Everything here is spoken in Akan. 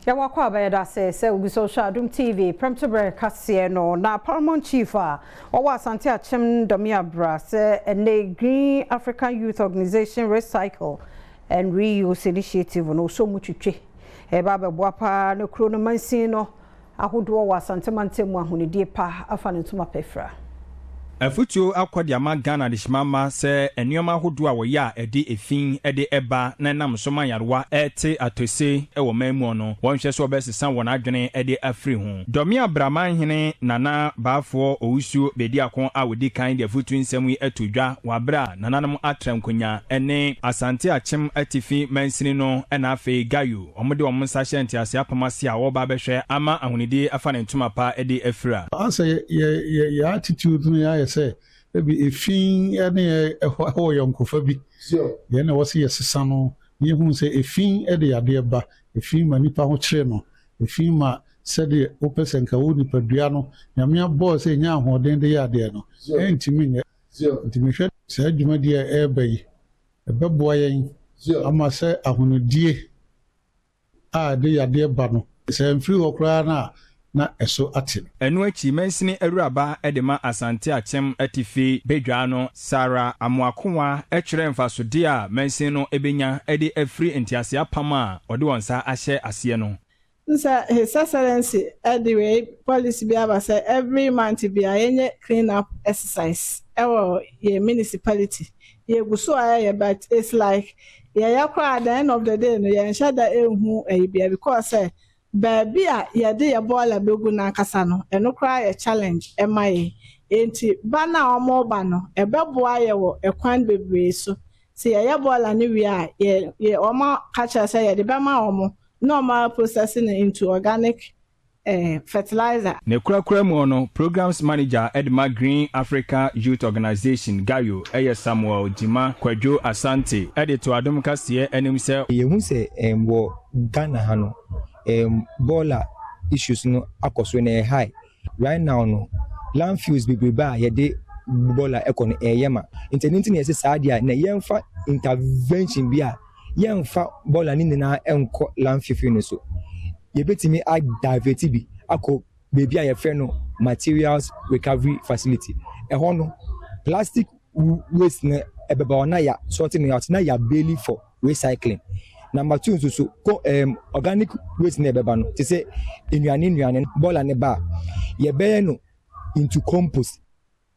Yawakwa bayada se ugisosha Adom TV Premtobre Kasee no na Paramount Chief a Asante Akyem Domeabrahene se ene Green African Youth Organization Recycle and Reuse Initiative no so mutwetwe eba beboa pa no kro no mansin no ahodo Asante mantemu ahunidie pa afa ne ntuma pefra Afutuo akwadiama Ghana de shimama se enyoma hodo a woya edi efin ede eba na nam soma yarwa ete atose ewo mamu no wonhwe so obesesa won adwene ede afri ho Domeabrahene nana baafo owusu bedi akon a wodi kan de afutu nsem atodwa wabra nananum atrankonya ene Asante Akyem atifi mansini no na afi gayo omode omonsa hyente ase apamase a wo ba behwe ama ahunidi afa ne ntuma pa ede afra answer your attitude no say maybe a fin any ho yonkofa bi ye na wose yesesa no ye hu say a fin e de ade ba a fin ma nipa ho kire no a fin ma se de opesen ka wo nipa dua no nyame abo say nya ahoden de ade no entimi nye entimi hwe se adwuma de e ba yi e beboa yen ama se ahonodie a de ade ba no se mfiri okra na eso atin enu achi mansini awuraba edema Asante Akyem atifi bedwa no Sara Amoakowa ekire mfasode a mansini no ebenya ede afri entiase apam a ode wonsa ahye ase no nsa His Excellency anyway policy be aba say every month be a clean up exercise ewo ye municipality ye guso aye but it's like ye yakwa at the end of the day no ye nshada ehu bia because baby a yede ya bola begu na nkasa no eno kra ya challenge emaye enti bana omo ba no ebeboa ye wo ekwan bebre so se ya bola ni wi a ye omo kacha say ye de be ma omo normal processing into organic fertilizer ne kura mu no programs manager Edma Green Africa Youth Organization Gayo Samuel Jima Kwadwo Asante edito Adom Kasee enim se ye hu se wo Ghana ha no bola issues no akoso na high right now no landfills bibeba ye de bola ekon eyema internet na sadia na yemfa intervention bia yemfa bola ni na enko landfill no so ye betimi a divert bi akọ bebi a ye fe no materials recovery facility ho no plastic waste na ebeba na ya sorting out na ya belly for recycling. Number 2 so organic waste na beba no te say enuane bola ne ba ye be no into compost